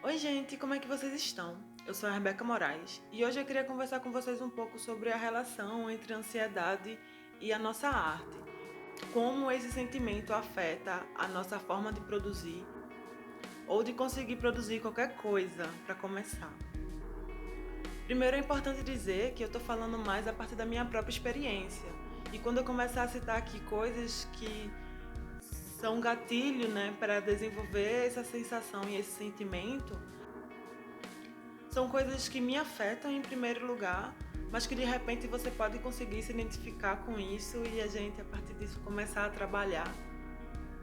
Oi gente, como é que vocês estão? Eu sou a Rebeca Moraes e hoje eu queria conversar com vocês um pouco sobre a relação entre a ansiedade e a nossa arte. Como esse sentimento afeta a nossa forma de produzir ou de conseguir produzir qualquer coisa para começar. Primeiro é importante dizer que eu estou falando mais a partir da minha própria experiência. E quando eu começar a citar aqui coisas que são gatilho, né, para desenvolver essa sensação e esse sentimento, são coisas que me afetam em primeiro lugar, mas que de repente você pode conseguir se identificar com isso e a gente, a partir disso, começar a trabalhar.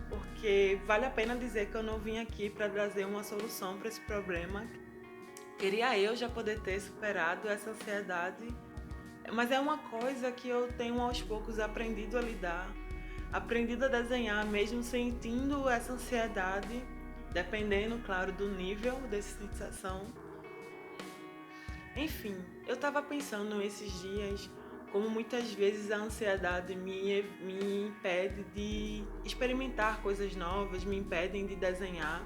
Porque vale a pena dizer que eu não vim aqui para trazer uma solução para esse problema. Queria eu já poder ter superado essa ansiedade, mas é uma coisa que eu tenho aos poucos aprendido a lidar, aprendido a desenhar mesmo sentindo essa ansiedade, dependendo, claro, do nível dessa sensação. Enfim, eu estava pensando esses dias como muitas vezes a ansiedade me impede de experimentar coisas novas, me impedem de desenhar.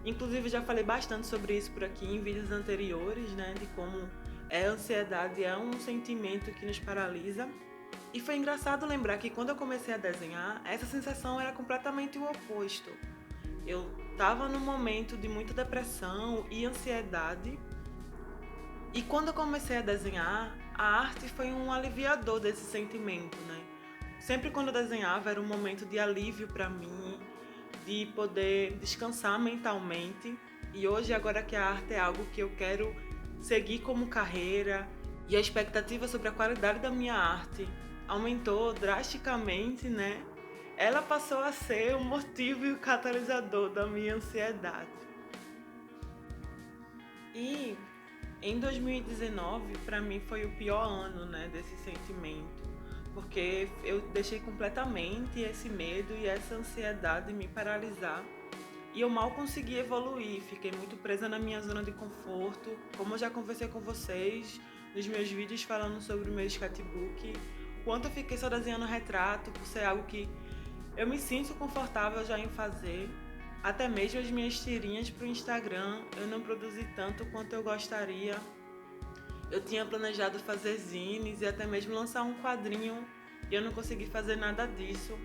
Inclusive, já falei bastante sobre isso por aqui em vídeos anteriores, né? De como a ansiedade é um sentimento que nos paralisa. E foi engraçado lembrar que quando eu comecei a desenhar, essa sensação era completamente o oposto. Eu estava num momento de muita depressão e ansiedade. E quando eu comecei a desenhar, a arte foi um aliviador desse sentimento, né? Sempre quando eu desenhava era um momento de alívio para mim, de poder descansar mentalmente. E hoje, agora que a arte é algo que eu quero seguir como carreira e a expectativa sobre a qualidade da minha arte aumentou drasticamente, né? Ela passou a ser o motivo e o catalisador da minha ansiedade. E em 2019, para mim foi o pior ano, né, desse sentimento, porque eu deixei completamente esse medo e essa ansiedade me paralisar e eu mal consegui evoluir, fiquei muito presa na minha zona de conforto, como eu já conversei com vocês nos meus vídeos falando sobre o meu sketchbook, quanto eu fiquei só desenhando retrato por ser algo que eu me sinto confortável já em fazer. Até mesmo as minhas tirinhas para o Instagram eu não produzi tanto quanto eu gostaria. Eu tinha planejado fazer zines e até mesmo lançar um quadrinho e eu não consegui fazer nada disso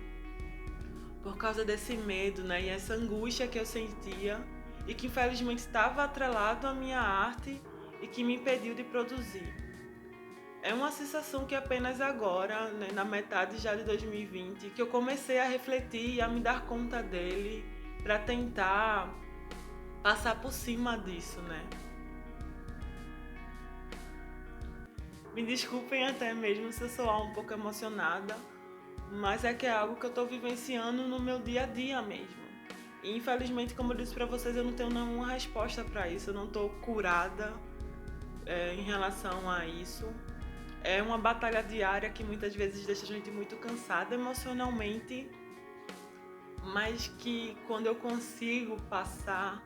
por causa desse medo, né? E essa angústia que eu sentia e que infelizmente estava atrelado à minha arte e que me impediu de produzir. É uma sensação que apenas agora, né, na metade já de 2020, que eu comecei a refletir e a me dar conta dele para tentar passar por cima disso, né? Me desculpem até mesmo se eu soar um pouco emocionada, mas é que é algo que eu tô vivenciando no meu dia a dia mesmo. E infelizmente, como eu disse pra vocês, eu não tenho nenhuma resposta pra isso, eu não tô curada em relação a isso. É uma batalha diária que muitas vezes deixa a gente muito cansada emocionalmente, mas que quando eu consigo passar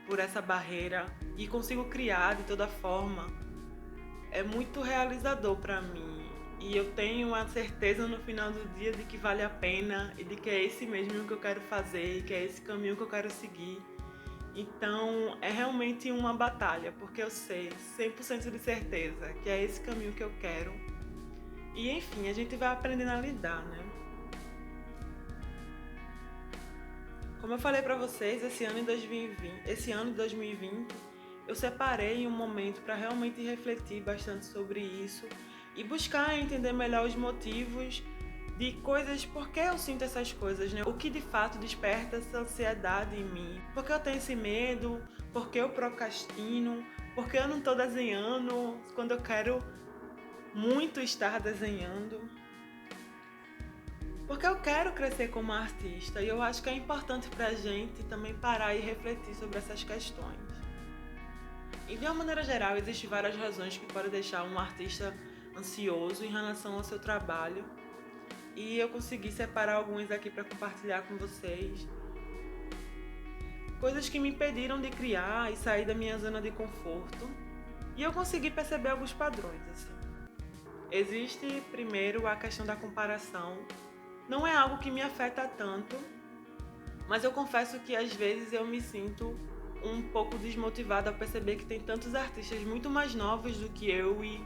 por essa barreira e consigo criar de toda forma, é muito realizador para mim. E eu tenho a certeza no final do dia de que vale a pena e de que é esse mesmo que eu quero fazer, que é esse caminho que eu quero seguir. Então é realmente uma batalha, porque eu sei 100% de certeza que é esse caminho que eu quero. E enfim, a gente vai aprendendo a lidar, né? Como eu falei para vocês, esse ano de 2020, eu separei um momento para realmente refletir bastante sobre isso e buscar entender melhor os motivos de coisas, por que eu sinto essas coisas, né? O que de fato desperta essa ansiedade em mim? Por que eu tenho esse medo? Por que eu procrastino? Por que eu não estou desenhando quando eu quero muito estar desenhando? Porque eu quero crescer como artista e eu acho que é importante pra gente também parar e refletir sobre essas questões. E de uma maneira geral, existem várias razões que podem deixar um artista ansioso em relação ao seu trabalho. E eu consegui separar algumas aqui para compartilhar com vocês. Coisas que me impediram de criar e sair da minha zona de conforto. E eu consegui perceber alguns padrões, assim. Existe, primeiro, a questão da comparação. Não é algo que me afeta tanto, mas eu confesso que às vezes eu me sinto um pouco desmotivada ao perceber que tem tantos artistas muito mais novos do que eu e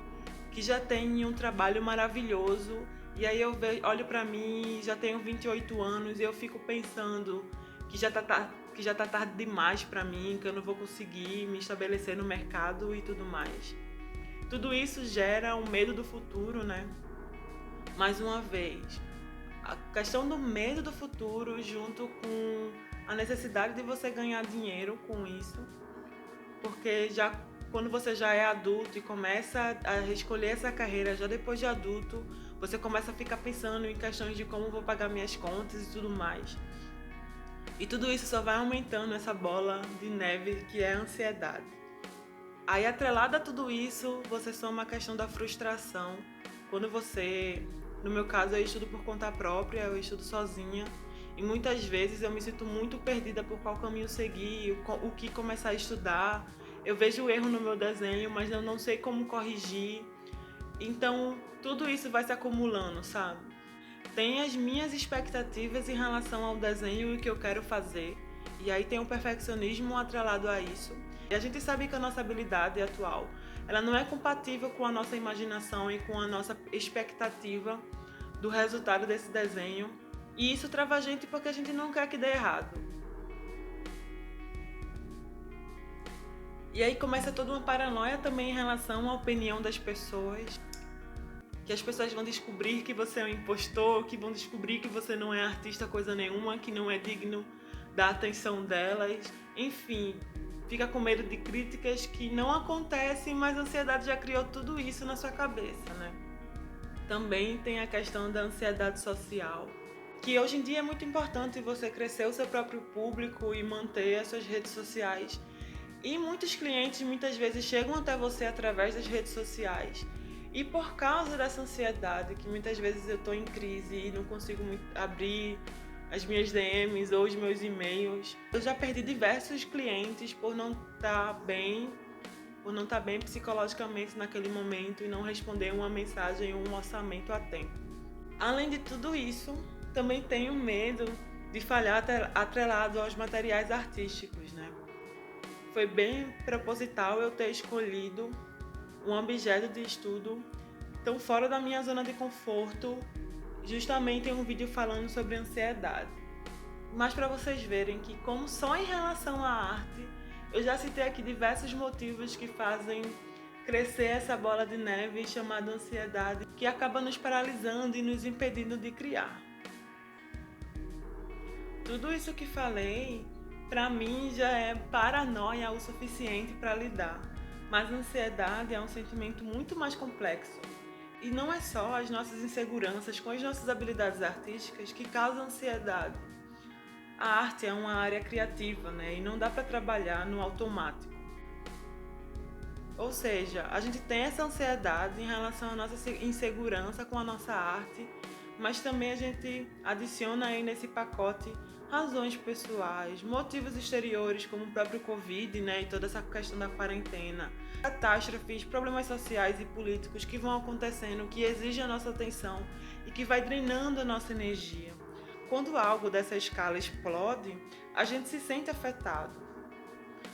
que já têm um trabalho maravilhoso. E aí olho pra mim, já tenho 28 anos e eu fico pensando que já tá tarde demais pra mim, que eu não vou conseguir me estabelecer no mercado e tudo mais. Tudo isso gera um medo do futuro, né? Mais uma vez, a questão do medo do futuro junto com a necessidade de você ganhar dinheiro com isso, porque já quando você já é adulto e começa a escolher essa carreira já depois de adulto, você começa a ficar pensando em questões de como vou pagar minhas contas e tudo mais. E tudo isso só vai aumentando essa bola de neve que é a ansiedade. Aí, atrelada a tudo isso, você soma a questão da frustração. Quando você, no meu caso, eu estudo por conta própria, eu estudo sozinha. E muitas vezes eu me sinto muito perdida por qual caminho seguir, o que começar a estudar. Eu vejo o erro no meu desenho, mas eu não sei como corrigir. Então, tudo isso vai se acumulando, sabe? Tem as minhas expectativas em relação ao desenho e o que eu quero fazer. E aí tem o perfeccionismo atrelado a isso. E a gente sabe que a nossa habilidade atual, ela não é compatível com a nossa imaginação e com a nossa expectativa do resultado desse desenho. E isso trava a gente porque a gente não quer que dê errado. E aí começa toda uma paranoia também em relação à opinião das pessoas. Que as pessoas vão descobrir que você é um impostor, que vão descobrir que você não é artista coisa nenhuma, que não é digno da atenção delas. Enfim, fica com medo de críticas que não acontecem, mas a ansiedade já criou tudo isso na sua cabeça, né? Também tem a questão da ansiedade social, que hoje em dia é muito importante você crescer o seu próprio público e manter as suas redes sociais. E muitos clientes muitas vezes chegam até você através das redes sociais. E por causa dessa ansiedade, que muitas vezes eu estou em crise e não consigo abrir as minhas DMs ou os meus e-mails, eu já perdi diversos clientes por não estar bem psicologicamente naquele momento e não responder uma mensagem ou um orçamento a tempo. Além de tudo isso, também tenho medo de falhar atrelado aos materiais artísticos, né? Foi bem proposital eu ter escolhido um objeto de estudo tão fora da minha zona de conforto, justamente em um vídeo falando sobre ansiedade. Mas para vocês verem que como só em relação à arte, eu já citei aqui diversos motivos que fazem crescer essa bola de neve chamada ansiedade, que acaba nos paralisando e nos impedindo de criar. Tudo isso que falei, para mim já é paranoia o suficiente para lidar. Mas a ansiedade é um sentimento muito mais complexo. E não é só as nossas inseguranças com as nossas habilidades artísticas que causam ansiedade. A arte é uma área criativa, né? E não dá para trabalhar no automático. Ou seja, a gente tem essa ansiedade em relação à nossa insegurança com a nossa arte, mas também a gente adiciona aí nesse pacote razões pessoais, motivos exteriores como o próprio Covid, né, e toda essa questão da quarentena, catástrofes, problemas sociais e políticos que vão acontecendo, que exigem a nossa atenção e que vai drenando a nossa energia. Quando algo dessa escala explode, a gente se sente afetado.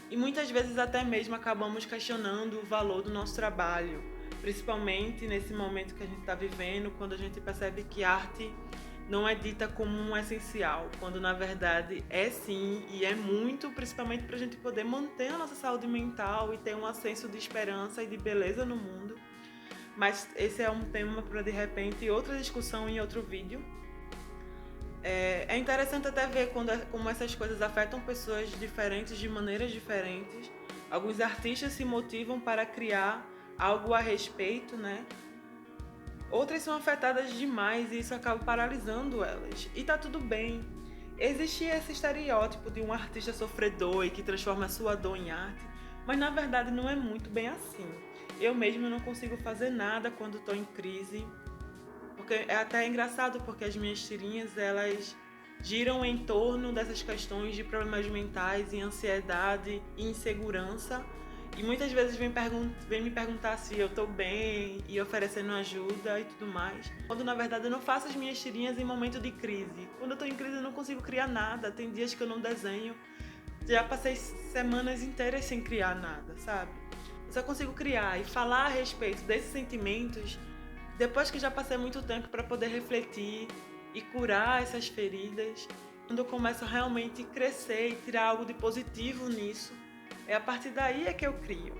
E muitas vezes até mesmo acabamos questionando o valor do nosso trabalho, principalmente nesse momento que a gente está vivendo, quando a gente percebe que arte não é dita como um essencial, quando na verdade é sim, e é muito, principalmente para a gente poder manter a nossa saúde mental e ter um senso de esperança e de beleza no mundo. Mas esse é um tema para de repente outra discussão em outro vídeo. É interessante até ver como essas coisas afetam pessoas diferentes de maneiras diferentes. Alguns artistas se motivam para criar algo a respeito, né? Outras são afetadas demais e isso acaba paralisando elas. E tá tudo bem. Existe esse estereótipo de um artista sofredor e que transforma a sua dor em arte, mas na verdade não é muito bem assim. Eu mesma não consigo fazer nada quando estou em crise. Porque é até engraçado porque as minhas tirinhas, elas giram em torno dessas questões de problemas mentais e ansiedade e insegurança. E muitas vezes vem me perguntar se eu tô bem e oferecendo ajuda e tudo mais. Quando na verdade eu não faço as minhas tirinhas em momento de crise. Quando eu tô em crise eu não consigo criar nada. Tem dias que eu não desenho. Já passei semanas inteiras sem criar nada, sabe? Eu só consigo criar e falar a respeito desses sentimentos depois que já passei muito tempo para poder refletir e curar essas feridas. Quando eu começo a realmente crescer e tirar algo de positivo nisso, é a partir daí é que eu crio.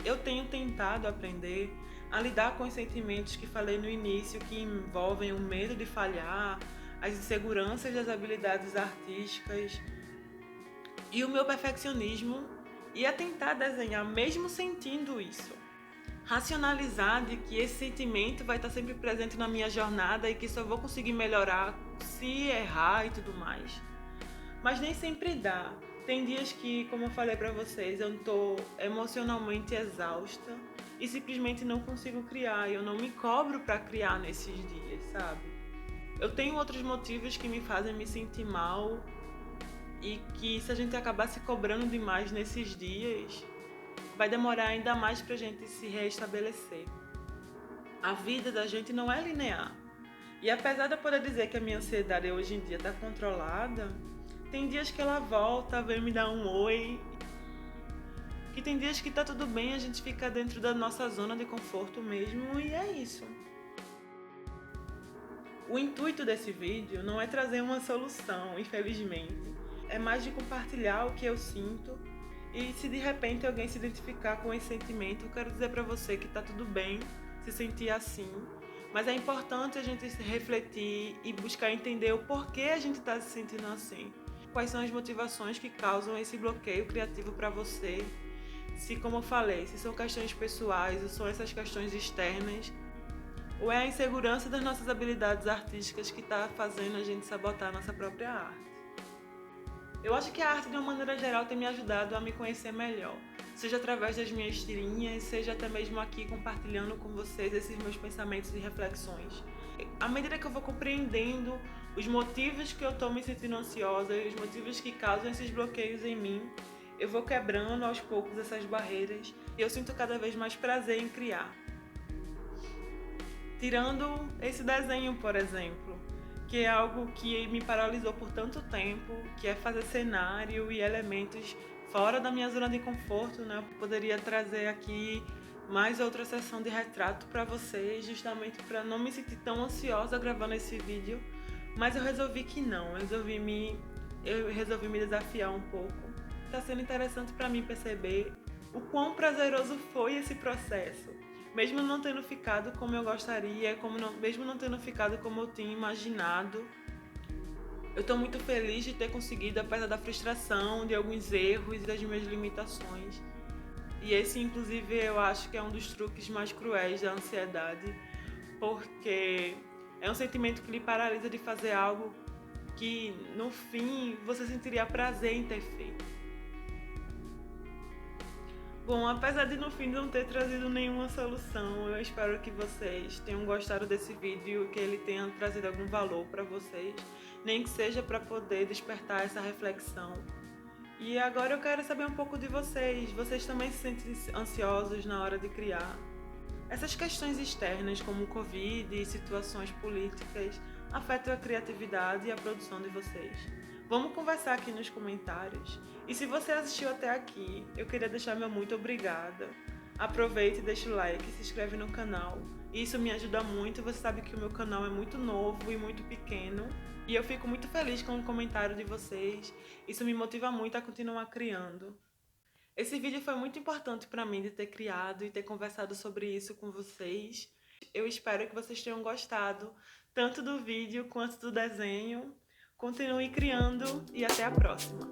Eu tenho tentado aprender a lidar com os sentimentos que falei no início, que envolvem o medo de falhar, as inseguranças das habilidades artísticas e o meu perfeccionismo, e a tentar desenhar mesmo sentindo isso. Racionalizar de que esse sentimento vai estar sempre presente na minha jornada e que só vou conseguir melhorar se errar e tudo mais. Mas nem sempre dá. Tem dias que, como eu falei pra vocês, eu tô emocionalmente exausta e simplesmente não consigo criar. Eu não me cobro pra criar nesses dias, sabe? Eu tenho outros motivos que me fazem me sentir mal e que, se a gente acabar se cobrando demais nesses dias, vai demorar ainda mais pra gente se restabelecer. A vida da gente não é linear. E apesar de eu poder dizer que a minha ansiedade hoje em dia tá controlada, tem dias que ela volta, vem me dar um oi. Que tem dias que tá tudo bem, a gente fica dentro da nossa zona de conforto mesmo, e é isso. O intuito desse vídeo não é trazer uma solução, infelizmente. É mais de compartilhar o que eu sinto. E se de repente alguém se identificar com esse sentimento, eu quero dizer pra você que tá tudo bem se sentir assim. Mas é importante a gente refletir e buscar entender o porquê a gente tá se sentindo assim. Quais são as motivações que causam esse bloqueio criativo pra você. Se, como eu falei, se são questões pessoais ou são essas questões externas, ou é a insegurança das nossas habilidades artísticas que tá fazendo a gente sabotar a nossa própria arte. Eu acho que a arte, de uma maneira geral, tem me ajudado a me conhecer melhor, seja através das minhas tirinhas, seja até mesmo aqui compartilhando com vocês esses meus pensamentos e reflexões. À medida que eu vou compreendendo os motivos que eu tô me sentindo ansiosa e os motivos que causam esses bloqueios em mim, eu vou quebrando aos poucos essas barreiras e eu sinto cada vez mais prazer em criar. Tirando esse desenho, por exemplo, que é algo que me paralisou por tanto tempo, que é fazer cenário e elementos fora da minha zona de conforto, né? Eu poderia trazer aqui mais outra sessão de retrato para vocês, justamente para não me sentir tão ansiosa gravando esse vídeo, mas eu resolvi que não, eu resolvi me desafiar um pouco. Tá sendo interessante para mim perceber o quão prazeroso foi esse processo. Mesmo não tendo ficado como eu gostaria, mesmo não tendo ficado como eu tinha imaginado, eu tô muito feliz de ter conseguido, apesar da frustração, de alguns erros e das minhas limitações. E esse, inclusive, eu acho que é um dos truques mais cruéis da ansiedade, porque é um sentimento que lhe paralisa de fazer algo que, no fim, você sentiria prazer em ter feito. Bom, apesar de no fim não ter trazido nenhuma solução, eu espero que vocês tenham gostado desse vídeo, que ele tenha trazido algum valor para vocês, nem que seja para poder despertar essa reflexão. E agora eu quero saber um pouco de vocês. Vocês também se sentem ansiosos na hora de criar? Essas questões externas, como o Covid e situações políticas, afetam a criatividade e a produção de vocês? Vamos conversar aqui nos comentários. E se você assistiu até aqui, eu queria deixar meu muito obrigada. Aproveite e deixa o like, se inscreve no canal. Isso me ajuda muito, você sabe que o meu canal é muito novo e muito pequeno. E eu fico muito feliz com o comentário de vocês. Isso me motiva muito a continuar criando. Esse vídeo foi muito importante para mim de ter criado e ter conversado sobre isso com vocês. Eu espero que vocês tenham gostado, tanto do vídeo quanto do desenho. Continue criando e até a próxima!